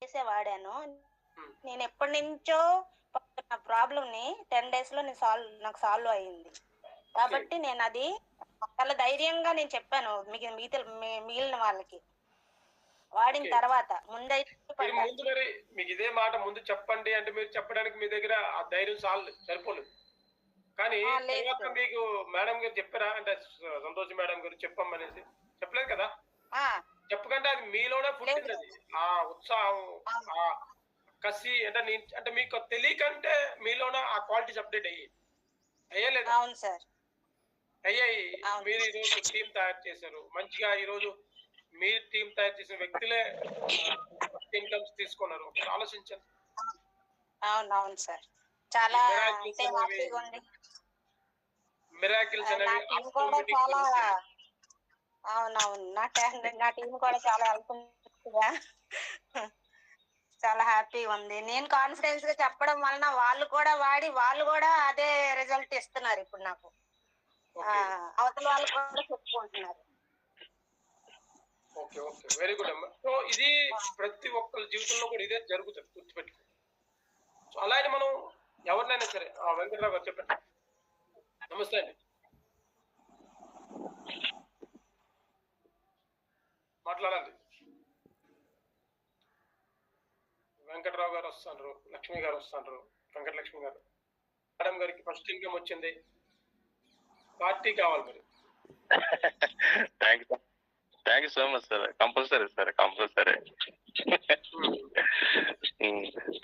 డేసే వాడాను. ఉమ్, నేను ఎప్పటి నుంచో నా ప్రాబ్లం ని 10 days లో నాకు సాల్వ్ అయ్యింది. ఓకే కాబట్టి నేను అది చాలా ధైర్యంగా నేను చెప్పాను మిగిలిన వాళ్ళకి వాడిన ఓకే. తర్వాత ముందైతే మీరు పడ్డా. ముందు మరి మీకు ఇదే మాట ముందు చెప్పండి అంటే మీరు చెప్పడానికి మీ దగ్గర ఆ ధైర్యం సరిపోలేదు. కానీ లేదు తర్వాత సార్. మీకు మేడం గారు చెప్పారా? అంటే సంతోష్ మేడం గారు చెప్పమ్మనేసి చెప్పలేదు కదా? ఆ, చెప్పకంటే అది మీలోనే లేదు. పుట్టింది అది. ఆ ఉత్సాహం, అవును. ఆ కసి అంటే మీకు తెలియకంటే మీలోనే ఆ క్వాలిటీస్ అప్డేట్ అయ్యే లేదా? అవును సార్. అయ్యాయి. అవును. మీరు ఈరోజు టీం తయారు చేశారు. మంచిగా ఈరోజు మీ టీం తయారు చేసిన వ్యక్తులే ఇన్కమ్స్ తీసుకున్నారు. ఒకసారి ఆలోచించండి. అవును సార్. ఈ చాలా మిరాకిల్స్ అంటే అనేవి హ్యాపీగా ఉంది. నా టీం కూడా ఆటోమేటిక్ చాలా జరుగుతాయి. అవునవును. నా టీం కూడా చాలా హెల్ప్‌ఫుల్‌గా చాలా హ్యాపీగా ఉంది. నేను కాన్ఫిడెన్స్ గా చెప్పడం వలన వాళ్ళు కూడా వాడి వాళ్ళు కూడా అదే రిజల్ట్ ఇస్తున్నారు ఇప్పుడు నాకు. ఓకే అవతల వాళ్ళు కూడా చెప్పుకుంటున్నారు. ఓకే ఓకే వెరీ గుడ్ అమ్మా. సో ఇది ప్రతి ఒక్కరి జీవితంలో కూడా ఇదే జరుగుతుంది, గుర్తుపెట్టుకో. సో అలాగే మనం ఎవరినైనా సరే వెంకటరావు గారు చెప్పండి. నమస్తే అండి, మాట్లాడండి. వెంకటరావు గారు వస్తున్నారు, లక్ష్మి గారు వస్తున్నారు. వెంకటలక్ష్మి గారు, మేడం గారికి ఫస్ట్ ఇన్కమ్ వచ్చింది, పార్టీ కావాలి మరి. Thank you so much sir. Compulsory sir, compulsory.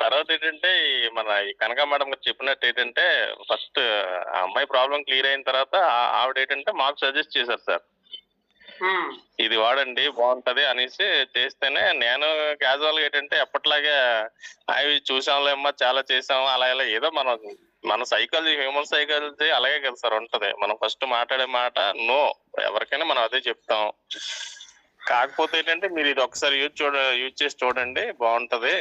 తర్వాత ఏంటంటే మన ఈ కనక మేడం గారు చెప్పినట్టు ఏంటంటే ఫస్ట్ ఆ అమ్మాయి ప్రాబ్లం క్లియర్ అయిన తర్వాత ఆవిడ ఏంటంటే మాకు సజెస్ట్ చేశారు సార్, ఇది వాడండి బాగుంటది అనేసి చేస్తేనే నేను క్యాజువల్ గా ఏంటంటే ఎప్పటిలాగే అవి చూసాంలేమ్మా చాలా చేసాము అలా ఇలా ఏదో మన సైకాలజీ, హ్యూమన్ సైకాలజీ అలాగే కదా సార్ ఉంటది. మనం ఫస్ట్ మాట్లాడే మాట నో, ఎవరికైనా మనం అదే చెప్తాం. కాకపోతే ఏంటంటే మీరు ఇది ఒకసారి యూజ్ చేసి చూడండి బాగుంటది,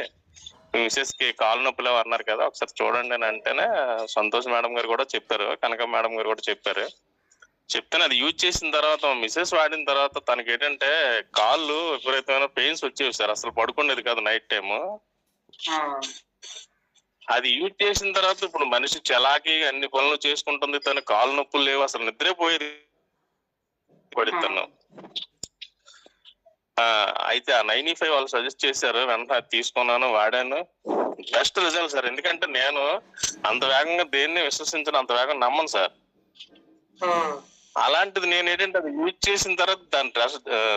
మిసెస్ కి కాలు నొప్పులు అన్నారు కదా ఒకసారి చూడండి అని అంటేనే సంతోష్ మేడం గారు కూడా చెప్పారు, కనక మేడం గారు కూడా చెప్పారు. చెప్తాను అది యూజ్ చేసిన తర్వాత మిసెస్ వాడిన తర్వాత తనకి ఏంటంటే కాళ్ళు విపరీతమైన పెయిన్స్ వచ్చేవి సార్, అసలు పడుకునేది కాదు నైట్ టైము. అది యూజ్ చేసిన తర్వాత ఇప్పుడు మనిషి చలాకి అన్ని పనులు చేసుకుంటుంది, తన కాలు నొప్పులు లేవు, అసలు నిద్రే పోయేది పడుతున్నాం. అయితే ఆ 95 వాళ్ళు సజెస్ట్ చేశారు, వెంటనే అది తీసుకున్నాను, వాడాను, బెస్ట్ రిజల్ట్ సార్. ఎందుకంటే నేను అంత వేగంగా దేన్ని విశ్వసించను, అంత వేగంగా నమ్మను సార్. అలాంటిది నేను ఏంటంటే అది యూజ్ చేసిన తర్వాత దాని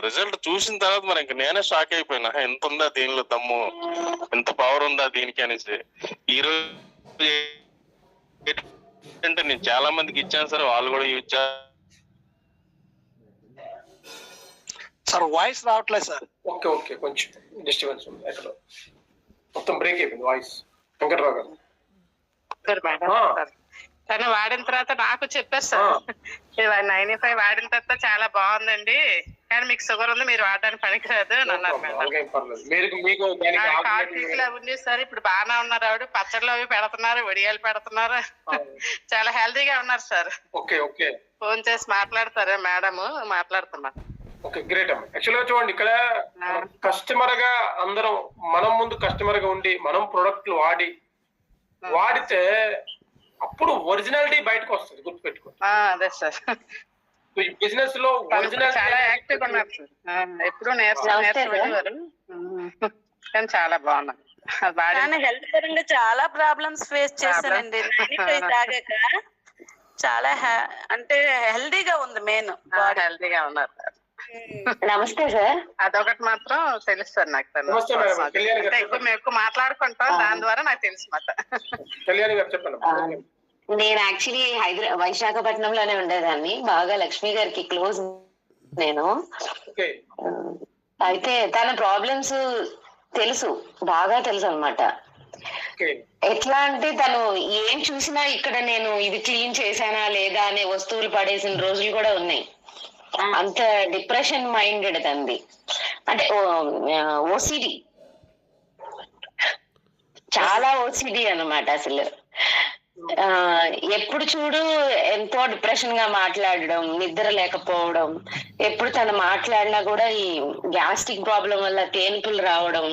రిజల్ట్ చూసిన తర్వాత మరి ఇంక నేనే షాక్ అయిపోయినా, ఎంత ఉందా దీనిలో దమ్ము, ఎంత పవర్ ఉందా దీనికి అనేసి. ఈ రోజు ఏంటంటే నేను చాలా మందికి ఇచ్చాను సార్, వాళ్ళు కూడా యూజ్ సార్. వాయిస్ రావట్లేదు సార్. ఓకే ఓకే కొంచెం డిస్టర్బెన్స్ ఉంది ఎక్కడ, మొత్తం బ్రేక్ అయిపోయింది వాయిస్. వెంకటరావు గారు తను వాడిన తర్వాత నాకు చెప్పారు సార్, 95 వాడిన తర్వాత చాలా బాగుందండి, కానీ మీకు షుగర్ ఉంది, మీరు వాడడానికి పనికిరాదు అని అన్నారు మేడం. ఉంది సార్, ఇప్పుడు బాగానే ఉన్నారు ఆవిడ, పచ్చళ్ళు అవి పెడుతున్నారు, వడియాలు పెడుతున్నారు, చాలా హెల్తీగా ఉన్నారు సార్. ఓకే ఓకే ఫోన్ చేసి మాట్లాడతారా మేడం? మాట్లాడుతున్నారు. ఓకే గ్రేట్ అమ్మ. యాక్చువల్గా చూడండి ఇక్కడ కస్టమర్ గా అందరం మనం ముందు కస్టమర్ గా ఉండి మనం ప్రొడక్ట్లు వాడితే అప్పుడు ఒరిజినాలిటీ బయటకు వస్తుంది, గుర్తుపెట్టుకో. అదే సార్, ఈ బిజినెస్ లో ఒరిజినల్ చాలా యాక్టివ్ ఉన్నారు సార్, ఎప్పుడు నేర్చుకునేవారు, కానీ చాలా బాగున్నారు. హెల్త్ పరంగా చాలా ప్రాబ్లమ్స్ ఫేస్ చేశానండి. 95 తాగాక చాలా అంటే హెల్దీగా ఉంది, మెయిన్ హెల్తీగా ఉన్నారు. నమస్తే సార్. అదొకటి మాత్రం తెలుసు సార్ నాకు, ఎక్కువ మాట్లాడుకుంటాం, దాని ద్వారా నాకు తెలుసు మాట. నేను యాక్చువల్లీ విశాఖపట్నంలోనే ఉండేదాన్ని, బాగా లక్ష్మి గారికి క్లోజ్ నేను. అయితే తన ప్రాబ్లమ్స్ తెలుసు, బాగా తెలుసు అనమాట. ఎట్లా అంటే తను ఏం చూసినా ఇక్కడ నేను ఇది క్లీన్ చేశానా లేదా అనే వస్తువులు పడేసిన రోజులు కూడా ఉన్నాయి. అంత డిప్రెషన్ మైండెడ్ తంది, అంటే ఓసిడి, చాలా ఓసిడి అన్నమాట. అసలు ఎప్పుడు చూడు ఎంతో డిప్రెషన్ గా మాట్లాడడం, నిద్ర లేకపోవడం, ఎప్పుడు తను మాట్లాడినా కూడా ఈ గ్యాస్ట్రిక్ ప్రాబ్లం వల్ల తేన్పులు రావడం,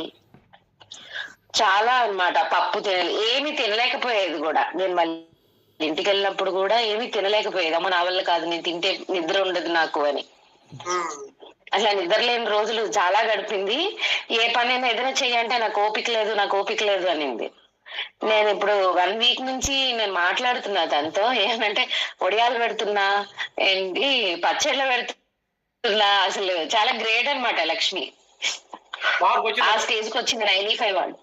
చాలా అన్నమాట. పప్పు ఏమి తినలేకపోయేది కూడా. నేను మళ్ళీ ఇంటికి వెళ్ళినప్పుడు కూడా ఏమీ తినలేకపోయేది. అమ్మ నా వల్ల కాదు, నేను తింటే నిద్ర ఉండదు నాకు అని. అసలు నిద్ర లేని రోజులు చాలా గడిపింది. ఏ పనైనా ఏదైనా చెయ్యంటే నాకు ఓపిక లేదు అనింది. నేను ఇప్పుడు 1 వీక్ నుంచి నేను మాట్లాడుతున్నా తనతో. ఏమంటే ఒడియాలు పెడుతున్నా, ఏంటి పచ్చళ్ళు పెడుతున్నా. అసలు చాలా గ్రేట్ అన్నమాట లక్ష్మి. ఆ స్టేజ్ కి వచ్చింది 95 వాడు.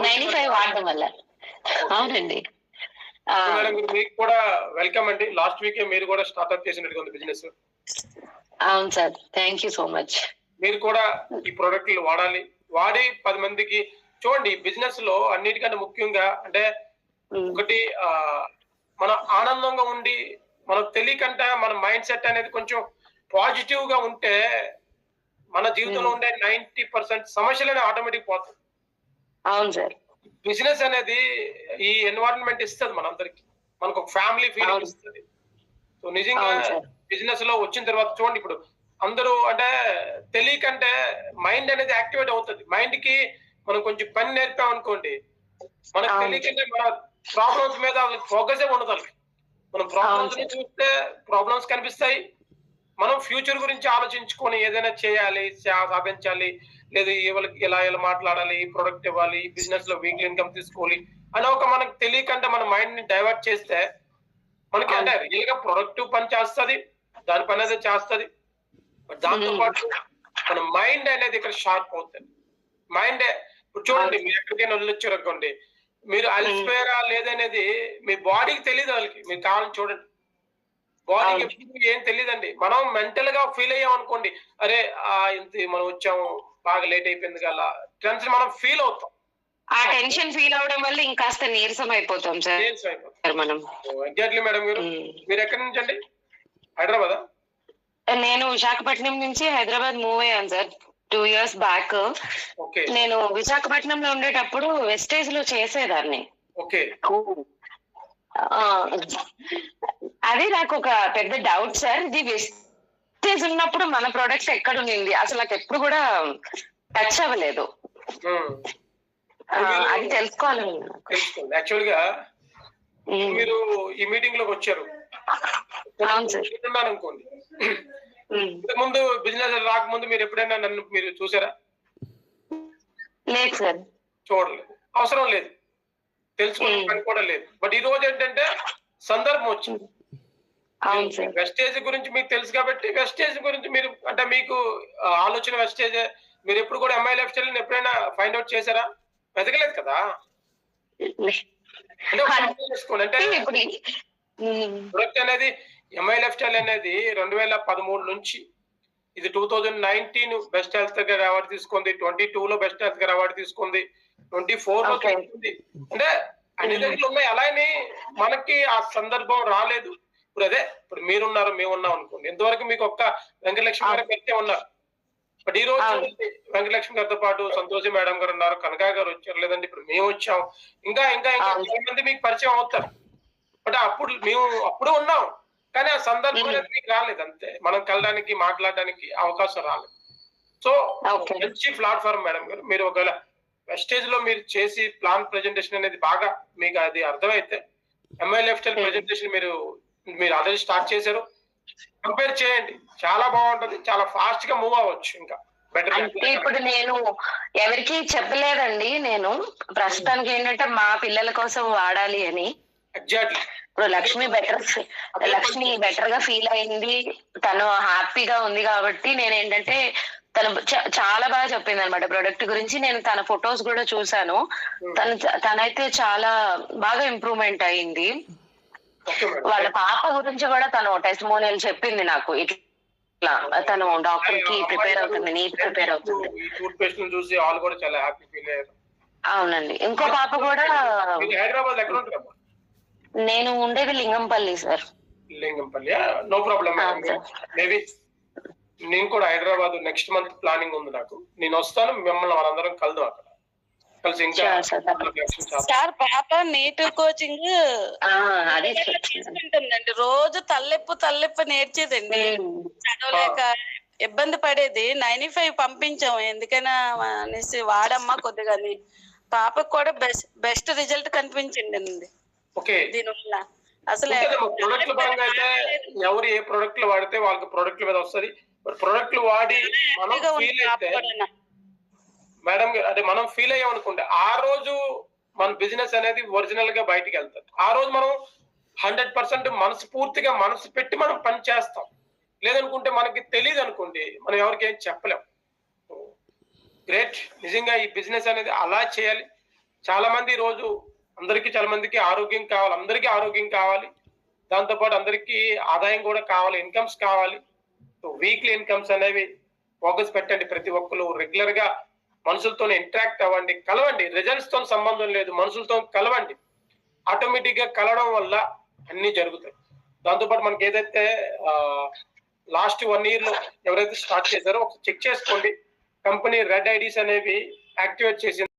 95 వాడడం వల్ల. అవునండి. మీకు కూడా వెల్కమ్ అండి. లాస్ట్ వీకే మీరు కూడా స్టార్ట్అప్ చేసినట్టుగా ఉంది బిజినెస్. అవును sir, thank you so much. మీరు కూడా ఈ ప్రోడక్ట్లు వాడి 10 మందికి చూడండి. బిజినెస్ లో అన్నిటికంటే ముఖ్యంగా అంటే ఒకటి మన ఆనందంగా ఉండి మనకు తెలియకంటే మన మైండ్ సెట్ అనేది కొంచెం పాజిటివ్ గా ఉంటే మన జీవితంలో ఉండే 90% సమస్యలనే ఆటోమేటిక్ పోతాయి. అవును సార్. బిజినెస్ అనేది ఈ ఎన్వైరన్మెంట్ ఇస్తుంది మనందరికి, మనకు ఒక ఫ్యామిలీ ఫీలింగ్ ఇస్తుంది. సో నిజంగా బిజినెస్ లో వచ్చిన తర్వాత చూడండి, ఇప్పుడు అందరూ అంటే తెలియకంటే మైండ్ అనేది యాక్టివేట్ అవుతుంది. మైండ్ కి మనం కొంచెం పని నేర్పాం అనుకోండి, మనకు తెలియకంటే మన ప్రాబ్లమ్స్ మీద ఫోకస్ ఉండదు. మనం ప్రాబ్లమ్స్ ని చూస్తే ప్రాబ్లమ్స్ కనిపిస్తాయి. మనం ఫ్యూచర్ గురించి ఆలోచించుకొని ఏదైనా చేయాలి, సాధించాలి, లేదా వాళ్ళకి ఎలా మాట్లాడాలి, ఈ ప్రొడక్ట్ ఇవ్వాలి, ఈ బిజినెస్ లో వీక్లీ ఇన్కమ్ తీసుకోవాలి అని ఒక మనకు తెలియకంటే మన మైండ్ ని డైవర్ట్ చేస్తే మనకి అంటే రియల్ గా ప్రొడక్టివ్ పని చేస్తుంది, దాని పని అనేది చేస్తుంది. దాంతో పాటు మన మైండ్ అనేది ఇక్కడ షార్ప్ అవుతుంది. మైండ్ ఇప్పుడు చూడండి, మీరు ఎక్కడికైనా వెళ్ళొచ్చారు అనుకోండి, మీరు అలసిపోయారా లేదనేది మీ బాడీకి తెలియదు. వాళ్ళకి మీరు కావాలని చూడండి, బాడీకి ఎప్పుడు ఏం తెలియదండి. మనం మెంటల్ గా ఫీల్ అయ్యాం అనుకోండి, అరే ఇంత మనం వచ్చాము, బాగా లేట్ అయిపోయింది కదా, టెన్షన్ మనం ఫీల్ అవుతాం. ఆ టెన్షన్ ఫీల్ అవడం వల్ల ఇంకాస్త నీరసం అయిపోతాం సార్. మనం ఎగ్జాక్ట్లీ. మేడం మీరు ఎక్కడి నుంచి అండి? హైదరాబాద్? నేను విశాఖపట్నం నుంచి హైదరాబాద్ మూవ్ అయ్యాను సార్ 2 years బ్యాక్. నేను విశాఖపట్నంలో ఉండేటప్పుడు వెస్టేజ్ లో చేసేదాన్ని. అది నాకు ఒక పెద్ద డౌట్ సార్. ఇది వెస్టేజ్ ఉన్నప్పుడు మన ప్రొడక్ట్స్ ఎక్కడ ఉండింది అసలు నాకు ఎప్పుడు కూడా టచ్ అవ్వలేదు. అది తెలుసుకోవాలి. యాక్చువల్ గా మీరు ఈ మీటింగ్ లోకి వచ్చారు అనుకోండి, ముందు బిజినెస్ రాకముందు మీరు ఎప్పుడైనా నన్ను మీరు చూసారా? లేదు సార్, చూడలేదు, అవసరం లేదు, తెలుసుకోవడం పని కూడా లేదు. బట్ ఈ రోజు ఏంటంటే సందర్భం వచ్చింది. వెస్టేజ్ గురించి మీకు తెలుసు కాబట్టి వెస్టేజ్ గురించి మీరు అంటే మీకు ఆలోచన వెస్టేజ్. మీరు ఎప్పుడు కూడా ఎంఐ లైఫ్ స్టైల్ ఎప్పుడైనా ఫైండ్ అవుట్ చేశారా? వెతకలేదు కదా. అంటే ప్రొడక్ట్ అనేది ఎంఐ లైఫ్ స్టైల్ అనేది 2013 నుంచి ఇది 2019 బెస్ట్ హెల్త్ కేర్ అవార్డు తీసుకుంది, 22 లో బెస్ట్ హెల్త్ కేర్ అవార్డు తీసుకుంది, 24 లో తీసుకుంది. అంటే అన్ని దగ్గర ఉన్నాయి. అలానే మనకి ఆ సందర్భం రాలేదు. ఇప్పుడు మీరున్నారు, మేమున్నాం అనుకోండి. ఇంతవరకు మీకు ఒక్క వెంకటలక్ష్మి గారు పెడితే ఉన్నారు. బట్ ఈ రోజు వెంకటలక్ష్మి గారితో పాటు సంతోషి మేడం గారు ఉన్నారు, కనకా గారు వచ్చారు, లేదంటే ఇప్పుడు మేము వచ్చాం, ఇంకా ఇంకా ఇంకా చాలా మంది మీకు పరిచయం అవుతారు. బట్ మేము అప్పుడు ఉన్నాం, కానీ ఆ సందర్భం అనేది మీకు రాలేదు. అంతే, మనం కలడానికి మాట్లాడడానికి అవకాశం రాలేదు. సో మంచి ప్లాట్ఫామ్ మేడం గారు. మీరు ఒకవేళ వెస్టేజ్ లో మీరు చేసి ప్లాన్ ప్రెజెంటేషన్ అనేది బాగా మీకు అది అర్థమైతే ఎంఐ లైఫ్ స్టైల్ ప్రెజెంటేషన్ మీరు ఆల్రెడీ స్టార్ట్ చేశారు, కంపేర్ చేయండి. చాలా బాగుంటది, చాలా ఫాస్ట్ గా మూవ్ అవ్వచ్చు. ఇంకా బెటర్. ఇప్పుడు నేను ఎవరికి చెప్పలేదండి. నేను ప్రస్తుతానికి ఏంటంటే మా పిల్లల కోసం వాడాలి అని. ఎగ్జాక్ట్లీ. ఇప్పుడు లక్ష్మి బెటర్ గా ఫీల్ అయింది, తను హ్యాపీగా ఉంది కాబట్టి నేనేంటంటే తను చాలా బాగా చెప్పింది అనమాట ప్రొడక్ట్ గురించి. నేను తన ఫొటోస్ కూడా చూసాను. తనైతే చాలా బాగా ఇంప్రూవ్మెంట్ అయింది. వాళ్ళ పాప గురించి కూడా తను టెస్టిమోనియల్ చెప్పింది నాకు. ఇట్లా తను డాక్టర్ కి ప్రిపేర్ అవుతుంది, నీట్ ప్రిపేర్ అవుతుంది. అవునండి. ఇంకో పాప కూడా. హైదరాబాద్ ఎక్కడ ఉంటారు? నేను ఉండేది Lingampalli sir. Lingampalli, no problem. Maybe నేను కూడా హైదరాబాద్ నెక్స్ట్ మంత్ ప్లానింగ్ ఉంది నాకు. నేను వస్తాను, మిమ్మల్ని వాళ్ళందరం కలుద్దాం అక్కడ కలిసి. ఇంకా సార్ పాప నీట్ కోచింగ్ తీసుకుంటుందండి. రోజు తల్లెప్పు నేర్చేదండి. చదవలేక ఇబ్బంది పడేది. 95 పంపించాము, ఎందుకైనా అనేసి వాడమ్మా కొద్దిగా అని. పాపకు కూడా బెస్ట్ రిజల్ట్ కనిపించింది ఓకే. దీనివల్ల. అసలు ప్రొడక్ట్ల పరంగా అయితే ఎవరు ఏ ప్రొడక్ట్లు వాడితే వాళ్ళకి ప్రొడక్ట్ల మీద వస్తుంది. ప్రొడక్ట్లు వాడి మనం ఫీల్ అయితే మేడం అంటే మనం ఫీల్ అయ్యాం అనుకోండి, ఆ రోజు మన బిజినెస్ అనేది ఒరిజినల్ గా బయటికి వెళ్తుంది. ఆ రోజు మనం 100% మనస్ఫూర్తిగా మనసు పెట్టి మనం పని చేస్తాం. లేదనుకుంటే మనకి తెలియదు అనుకోండి, మనం ఎవరికి ఏం చెప్పలేం. గ్రేట్, నిజంగా ఈ బిజినెస్ అనేది అలా చేయాలి. చాలా మంది ఈ రోజు చాలా మందికి ఆరోగ్యం కావాలి, అందరికీ ఆరోగ్యం కావాలి, దాంతోపాటు అందరికీ ఆదాయం కూడా కావాలి, ఇన్కమ్స్ కావాలి. వీక్లీ ఇన్కమ్స్ అనేవి ఫోకస్ పెట్టండి. ప్రతి ఒక్కరు రెగ్యులర్ గా మనుషులతో ఇంటరాక్ట్ అవ్వండి, కలవండి. రిజల్ట్స్ తో సంబంధం లేదు, మనుషులతో కలవండి. ఆటోమేటిక్ గా కలవడం వల్ల అన్ని జరుగుతాయి. దాంతోపాటు మనకి ఏదైతే లాస్ట్ 1 year లో ఎవరైతే స్టార్ట్ చేశారో ఒకసారి చెక్ చేసుకోండి. కంపెనీ రెడ్ ఐడీస్ అనేవి యాక్టివేట్ చేసింది.